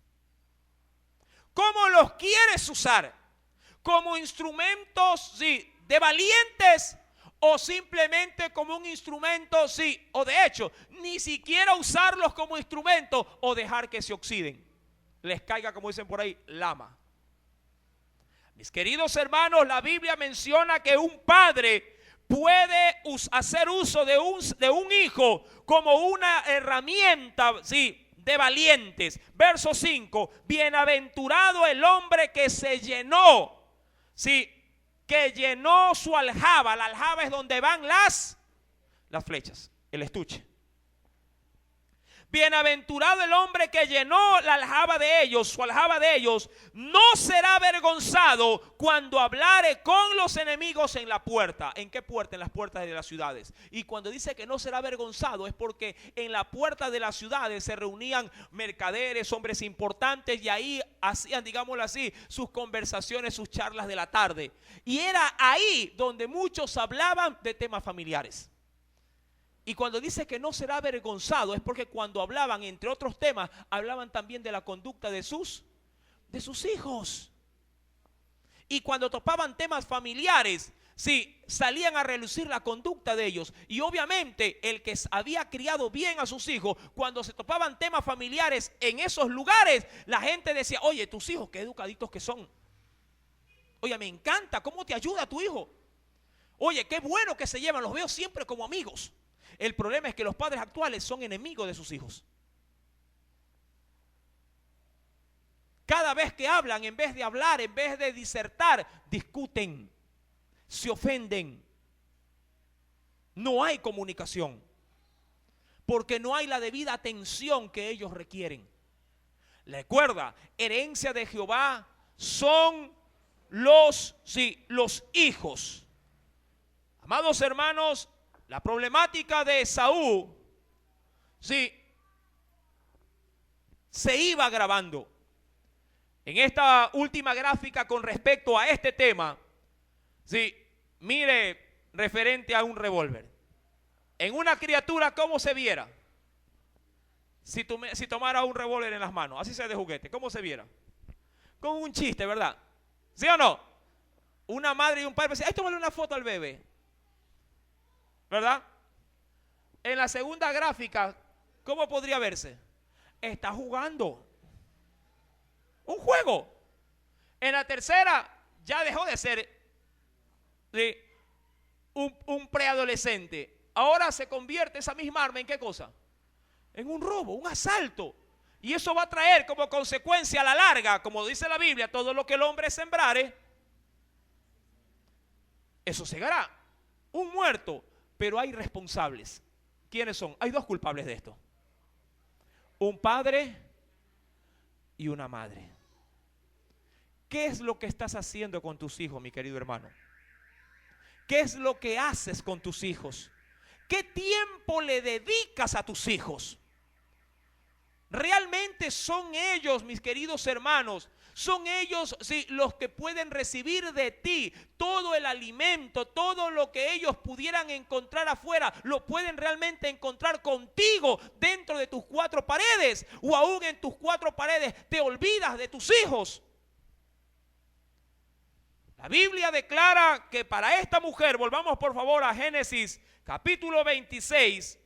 ¿Cómo los quieres usar? ¿Como instrumentos, de valientes, o simplemente como un instrumento, o de hecho, ni siquiera usarlos como instrumento, o dejar que se oxiden, les caiga, como dicen por ahí, lama? Mis queridos hermanos, la Biblia menciona que un padre puede hacer uso de un hijo como una herramienta, de valientes. Verso 5: bienaventurado el hombre que se llenó, que llenó su aljaba. La aljaba es donde van las flechas, el estuche. Bienaventurado el hombre que llenó la aljaba de ellos, su aljaba de ellos, no será avergonzado cuando hablare con los enemigos en la puerta. ¿En qué puerta? En las puertas de las ciudades. Y cuando dice que no será avergonzado, es porque en la puerta de las ciudades se reunían mercaderes, hombres importantes, y ahí hacían, digámoslo así, sus conversaciones, sus charlas de la tarde. Y era ahí donde muchos hablaban de temas familiares. Y cuando dice que no será avergonzado, es porque cuando hablaban, entre otros temas, hablaban también de la conducta de sus hijos. Y cuando topaban temas familiares, salían a relucir la conducta de ellos. Y obviamente el que había criado bien a sus hijos, cuando se topaban temas familiares en esos lugares, la gente decía: oye, tus hijos qué educaditos que son. Oye, me encanta cómo te ayuda tu hijo. Oye, qué bueno que se llevan, los veo siempre como amigos. El problema es que los padres actuales son enemigos de sus hijos. Cada vez que hablan, en vez de hablar, en vez de disertar, discuten, se ofenden. No hay comunicación, porque no hay la debida atención que ellos requieren. Recuerda, herencia de Jehová son los hijos. Amados hermanos, la problemática de Esaú, se iba agravando. En esta última gráfica con respecto a este tema, mire, referente a un revólver. En una criatura, ¿cómo se viera? Si tomara un revólver en las manos, así sea de juguete, ¿cómo se viera? Con un chiste, ¿verdad? ¿Sí o no? Una madre y un padre, ay, tómale una foto al bebé, ¿verdad? En la segunda gráfica, ¿cómo podría verse? Está jugando un juego. En la tercera, ya dejó de ser un preadolescente. Ahora se convierte esa misma arma en ¿qué cosa? En un robo, un asalto. Y eso va a traer como consecuencia a la larga, como dice la Biblia, todo lo que el hombre sembrare, eso segará. Un muerto. Pero hay responsables. ¿Quiénes son? Hay dos culpables de esto: un padre y una madre. ¿Qué es lo que estás haciendo con tus hijos, mi querido hermano? ¿Qué es lo que haces con tus hijos? ¿Qué tiempo le dedicas a tus hijos? Realmente son ellos, mis queridos hermanos, son ellos los que pueden recibir de ti todo el alimento, todo lo que ellos pudieran encontrar afuera, lo pueden realmente encontrar contigo dentro de tus cuatro paredes, o aún en tus cuatro paredes te olvidas de tus hijos. La Biblia declara que para esta mujer, volvamos por favor a Génesis capítulo 26,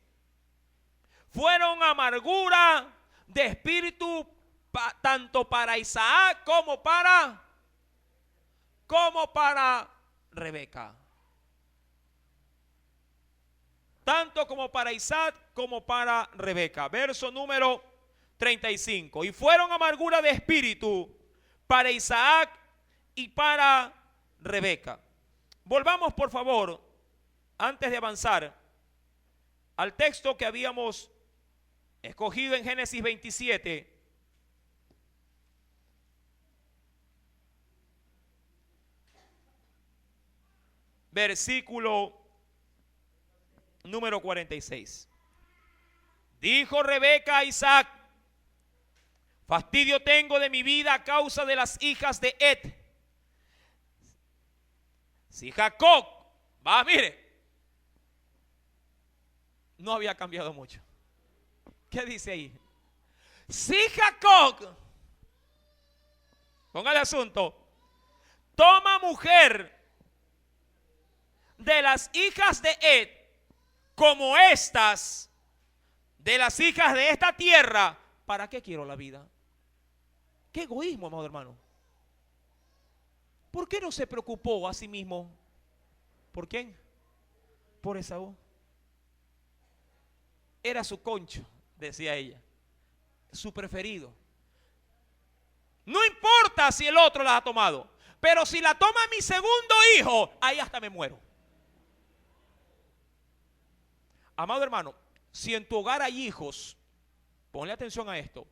fueron amargura de espíritu tanto para Isaac como para como para Rebeca. Tanto como para Isaac como para Rebeca. Verso número 35. Y fueron amargura de espíritu para Isaac y para Rebeca. Volvamos por favor, antes de avanzar, al texto que habíamos escogido en Génesis 27. Versículo número 46. Dijo Rebeca a Isaac: fastidio tengo de mi vida a causa de las hijas de Et. Si Jacob, mire, no había cambiado mucho. ¿Qué dice ahí? Si Jacob, ponga el asunto, toma mujer de las hijas de Ed, como estas de las hijas de esta tierra, ¿para qué quiero la vida? Qué egoísmo, amado hermano. ¿Por qué no se preocupó a sí mismo? ¿Por quién? Por Esaú. Era su concho, decía ella, su preferido. No importa si el otro la ha tomado, pero si la toma mi segundo hijo, ahí hasta me muero. Amado hermano, si en tu hogar hay hijos, ponle atención a esto.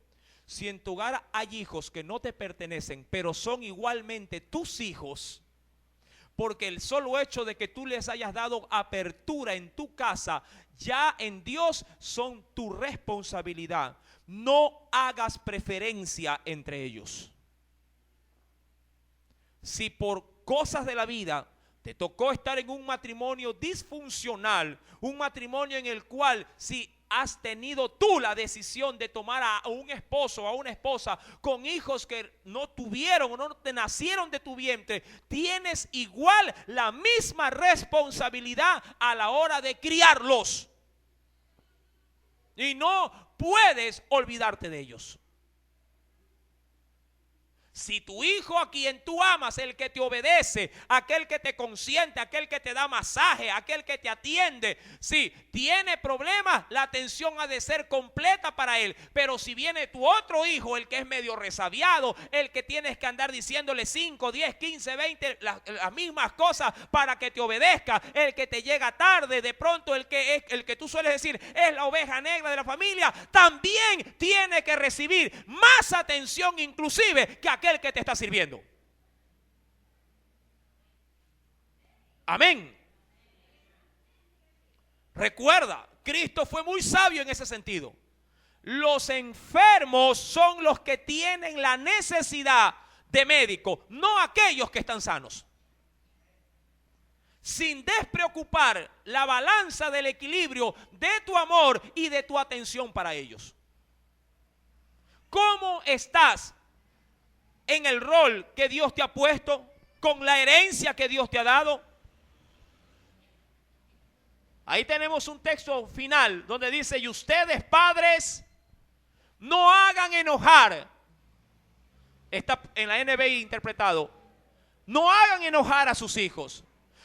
Si en tu hogar hay hijos que no te pertenecen, pero son igualmente tus hijos, porque el solo hecho de que tú les hayas dado apertura en tu casa, ya en Dios son tu responsabilidad. No hagas preferencia entre ellos. Si por cosas de la vida te tocó estar en un matrimonio disfuncional, un matrimonio en el cual si has tenido tú la decisión de tomar a un esposo o a una esposa con hijos que no tuvieron o no te nacieron de tu vientre, tienes igual la misma responsabilidad a la hora de criarlos. Y no puedes olvidarte de ellos. Si tu hijo a quien tú amas, el que te obedece, aquel que te consiente, aquel que te da masaje, aquel que te atiende, si tiene problemas, la atención ha de ser completa para él. Pero si viene tu otro hijo, el que es medio resabiado, el que tienes que andar diciéndole 5, 10, 15, 20 las mismas cosas para que te obedezca, el que te llega tarde, de pronto el que tú sueles decir es la oveja negra de la familia, también tiene que recibir más atención inclusive que aquel que te está sirviendo. Amén. Recuerda, Cristo fue muy sabio en ese sentido. Los enfermos son los que tienen la necesidad de médico, no aquellos que están sanos. Sin despreocupar la balanza del equilibrio de tu amor y de tu atención para ellos. ¿Cómo estás en el rol que Dios te ha puesto, con la herencia que Dios te ha dado? Ahí tenemos un texto final donde dice: y ustedes, padres, no hagan enojar. Está en la NBI interpretado: no hagan enojar a sus hijos,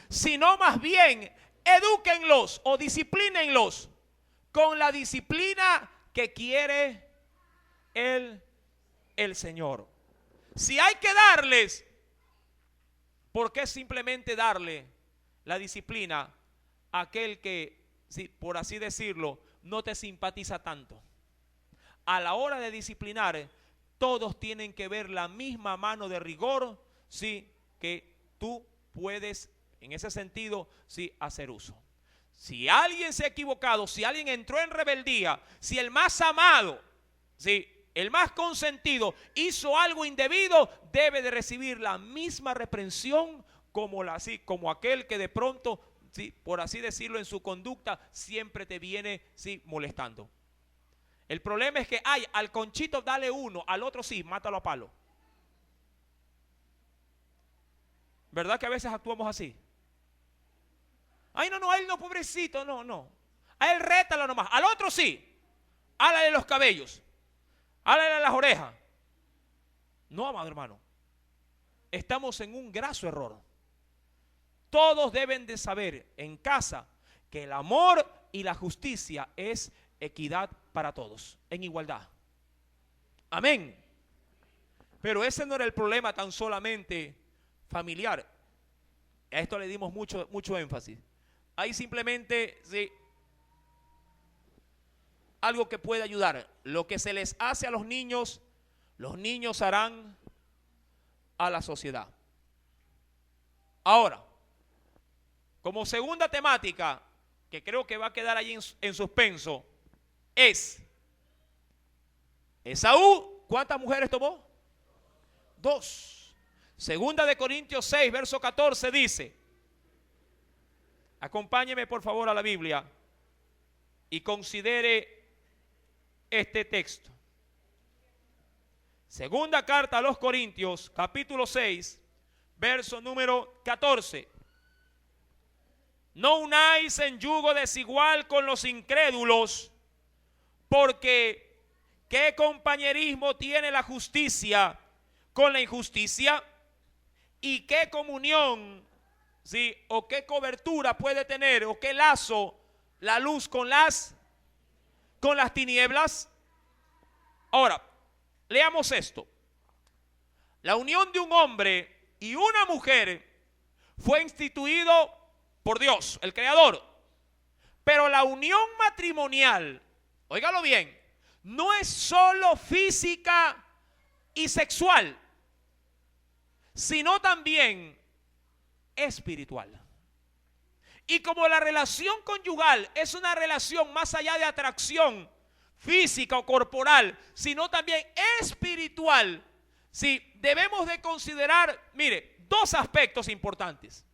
sino más bien edúquenlos o disciplínenlos con la disciplina que quiere el Señor. Si hay que darles, ¿por qué simplemente darle la disciplina a aquel que, si, por así decirlo, no te simpatiza tanto? A la hora de disciplinar, todos tienen que ver la misma mano de rigor, sí, que tú puedes, en ese sentido, sí, hacer uso. Si alguien se ha equivocado, si alguien entró en rebeldía, si el más amado, sí, el más consentido hizo algo indebido, debe de recibir la misma reprensión como aquel que de pronto, sí, por así decirlo, en su conducta siempre te viene, sí, molestando. El problema es que al conchito dale uno, al otro sí, mátalo a palo. ¿Verdad que a veces actuamos así? Ay, no, a él no, pobrecito, no. A él rétalo nomás, al otro sí, álale los cabellos. Álale las orejas. No, amado hermano. estamos en un graso error. Todos deben de saber en casa que el amor y la justicia es equidad para todos, en igualdad. Amén. Pero ese no era el problema tan solamente familiar. A esto le dimos mucho énfasis. Hay simplemente algo que puede ayudar. Lo que se les hace a los niños harán a la sociedad. Ahora, como segunda temática, que creo que va a quedar ahí en suspenso, es Esaú, ¿cuántas mujeres tomó? 2. Segunda de Corintios 6, verso 14 dice, acompáñeme por favor a la Biblia y considere este texto. Segunda carta a los Corintios, capítulo 6, verso número 14. No unáis en yugo desigual con los incrédulos, porque ¿qué compañerismo tiene la justicia con la injusticia? ¿Y qué comunión, o qué cobertura puede tener, o qué lazo la luz con las tinieblas? Ahora, leamos esto. La unión de un hombre y una mujer fue instituido por Dios, el Creador. Pero la unión matrimonial, óigalo bien, no es solo física y sexual, sino también espiritual. Y como la relación conyugal es una relación más allá de atracción física o corporal, sino también espiritual, debemos de considerar, mire, 2 aspectos importantes.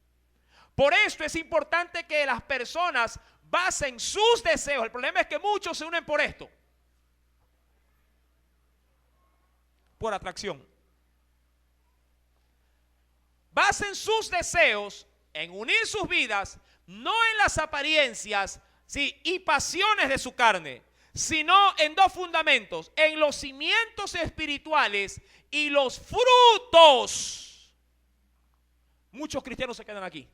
Por esto es importante que las personas basen sus deseos. El problema es que muchos se unen por esto, por atracción. Basen sus deseos en unir sus vidas, no en las apariencias y pasiones de su carne, sino en 2 fundamentos, en los cimientos espirituales y los frutos. Muchos cristianos se quedan aquí.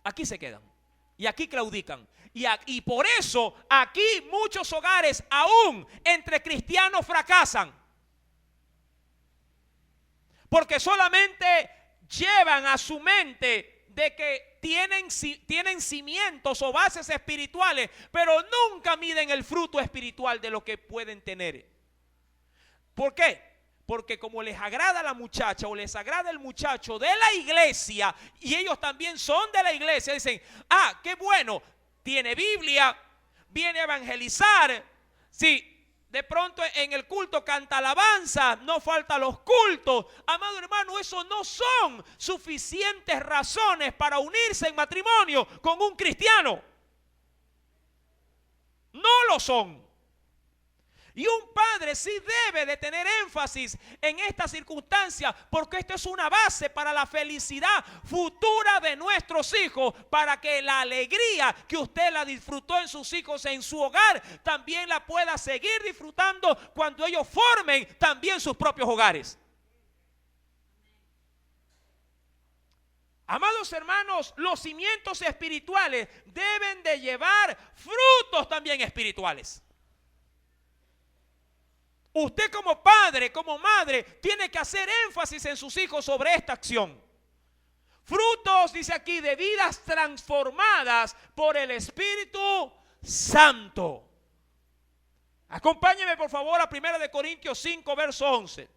Aquí se quedan y aquí claudican. Y por eso aquí muchos hogares aún entre cristianos fracasan. Porque solamente llevan a su mente de que tienen cimientos o bases espirituales, pero nunca miden el fruto espiritual de lo que pueden tener. ¿Por qué? Porque como les agrada la muchacha o les agrada el muchacho de la iglesia y ellos también son de la iglesia, dicen, qué bueno, tiene Biblia, viene a evangelizar, de pronto en el culto canta alabanza, no falta los cultos. Amado hermano, eso no son suficientes razones para unirse en matrimonio con un cristiano. No lo son. Y un padre sí debe de tener énfasis en esta circunstancia, porque esto es una base para la felicidad futura de nuestros hijos, para que la alegría que usted la disfrutó en sus hijos, en su hogar, también la pueda seguir disfrutando cuando ellos formen también sus propios hogares. Amados hermanos, los cimientos espirituales deben de llevar frutos también espirituales. Usted como padre, como madre, tiene que hacer énfasis en sus hijos sobre esta acción. Frutos, dice aquí, de vidas transformadas por el Espíritu Santo. Acompáñeme por favor a 1 de Corintios 5, verso 11.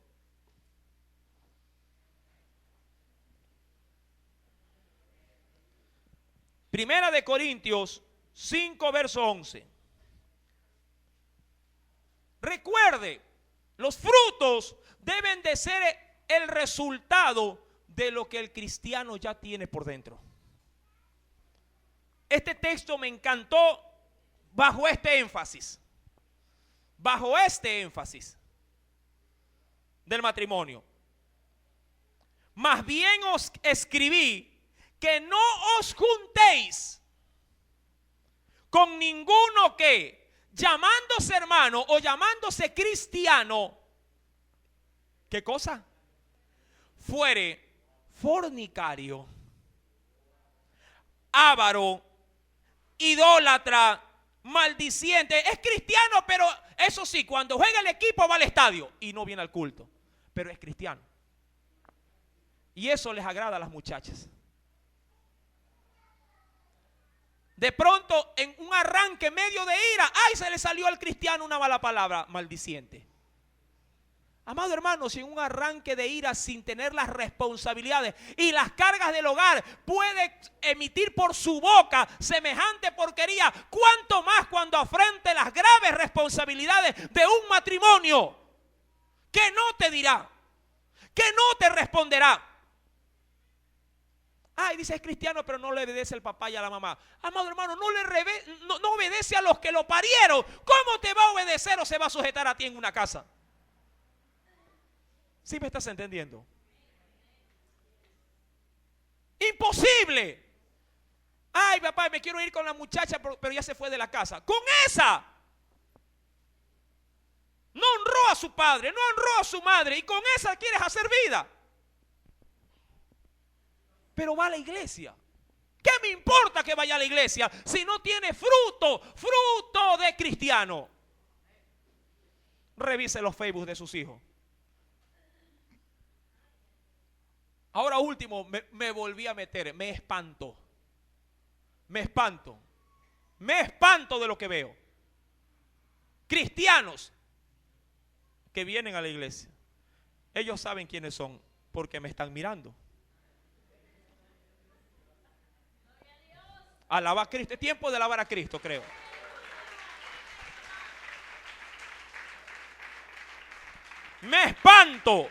Primera de Corintios 5, verso 11. Recuerde, los frutos deben de ser el resultado de lo que el cristiano ya tiene por dentro. Este texto me encantó bajo este énfasis. Bajo este énfasis del matrimonio. Más bien os escribí que no os juntéis con ninguno que, llamándose hermano o llamándose cristiano, ¿Qué cosa? Fuere fornicario, avaro, idólatra, maldiciente. Es cristiano, pero eso sí, cuando juega el equipo va al estadio y no viene al culto. Pero es cristiano. Y eso les agrada a las muchachas. De pronto, en un arranque medio de ira, ¡ay! Se le salió al cristiano una mala palabra, maldiciente. Amado hermano, si en un arranque de ira, sin tener las responsabilidades y las cargas del hogar, puede emitir por su boca semejante porquería, ¿cuánto más cuando afrente las graves responsabilidades de un matrimonio? ¿Qué no te dirá? ¿Qué no te responderá? Ay, dice, es cristiano, pero no le obedece al papá y a la mamá. Amado hermano, no obedece a los que lo parieron. ¿Cómo te va a obedecer o se va a sujetar a ti en una casa? ¿Sí me estás entendiendo? Imposible. Ay, papá, me quiero ir con la muchacha, pero ya se fue de la casa. Con esa. No honró a su padre, no honró a su madre, y con esa quieres hacer vida. Pero va a la iglesia. ¿Qué me importa que vaya a la iglesia si no tiene fruto de cristiano? Revise los Facebook de sus hijos. Ahora último, me volví a meter, me espanto de lo que veo. Cristianos que vienen a la iglesia, ellos saben quiénes son porque me están mirando. Alaba a Cristo, es tiempo de alabar a Cristo, creo. Me espanto.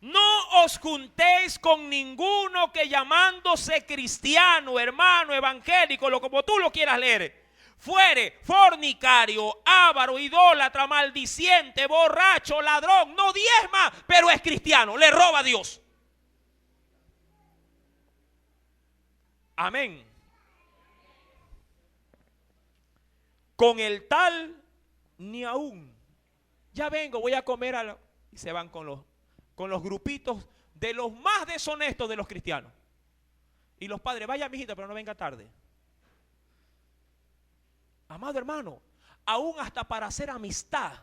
No os juntéis con ninguno que llamándose cristiano, hermano, evangélico, como tú lo quieras leer, fuere fornicario, avaro, idólatra, maldiciente, borracho, ladrón, no diezma, pero es cristiano, le roba a Dios. Amén. Con el tal ni aún. Ya vengo, voy a comer y se van con los grupitos de los más deshonestos de los cristianos. Y los padres, vaya mijita, pero no venga tarde. Amado hermano, aún hasta para hacer amistad,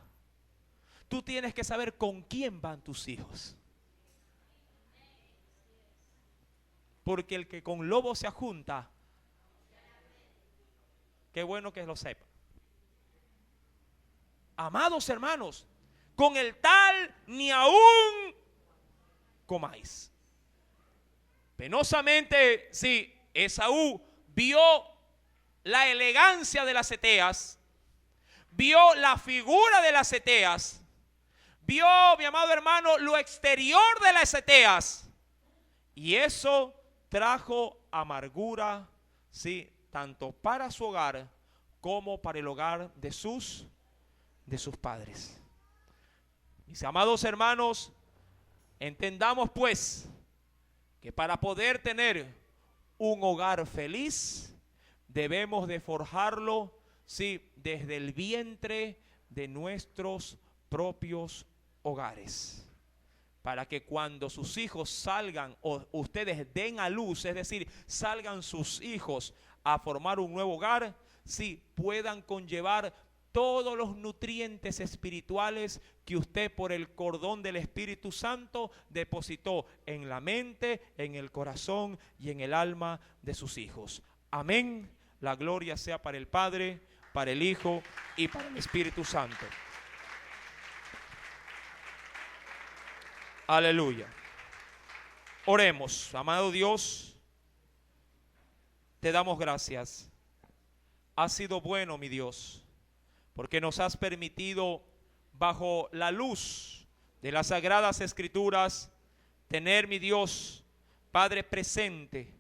tú tienes que saber con quién van tus hijos. Porque el que con lobo se ajunta, qué bueno que lo sepa. Amados hermanos, con el tal ni aún comáis. Penosamente, sí, Esaú vio la elegancia de las seteas, vio la figura de las seteas, vio, mi amado hermano, lo exterior de las seteas, y eso trajo amargura, sí, tanto para su hogar como para el hogar de sus padres. Mis amados hermanos, entendamos pues que para poder tener un hogar feliz, debemos de forjarlo, sí, desde el vientre de nuestros propios hogares. Para que cuando sus hijos salgan o ustedes den a luz, es decir, salgan sus hijos a formar un nuevo hogar, sí, puedan conllevar todos los nutrientes espirituales que usted por el cordón del Espíritu Santo depositó en la mente, en el corazón y en el alma de sus hijos. Amén. La gloria sea para el Padre, para el Hijo y para el Espíritu Santo. Aleluya. Oremos. Amado Dios, te damos gracias. Has sido bueno, mi Dios, porque nos has permitido, bajo la luz de las Sagradas Escrituras, tener, mi Dios, Padre presente,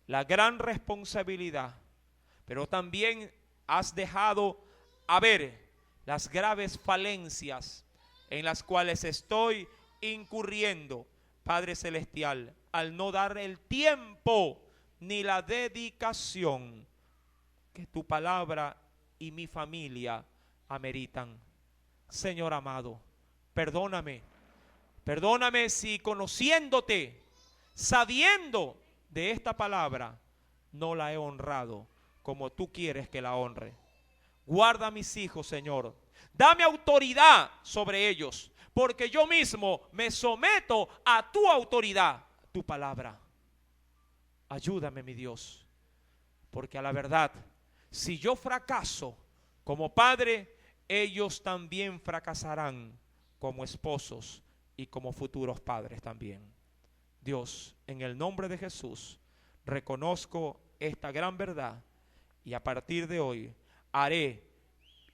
la gran responsabilidad, pero también has dejado a ver las graves falencias en las cuales estoy incurriendo, Padre Celestial, al no dar el tiempo ni la dedicación que tu palabra y mi familia ameritan. Señor amado, perdóname. Perdóname si conociéndote, sabiendo de esta palabra, no la he honrado como tú quieres que la honre. Guarda a mis hijos, Señor. Dame autoridad sobre ellos, porque yo mismo me someto a tu autoridad, tu palabra. Ayúdame, mi Dios, porque a la verdad, si yo fracaso como padre, ellos también fracasarán como esposos y como futuros padres también. Dios, en el nombre de Jesús, reconozco esta gran verdad y a partir de hoy haré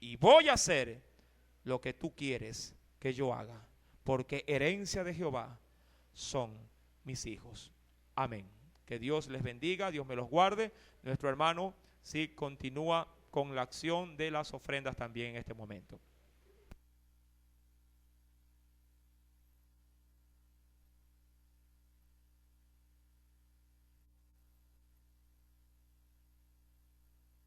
y voy a hacer lo que tú quieres que yo haga, porque herencia de Jehová son mis hijos. Amén. Que Dios les bendiga, Dios me los guarde. Nuestro hermano sí continúa con la acción de las ofrendas también en este momento.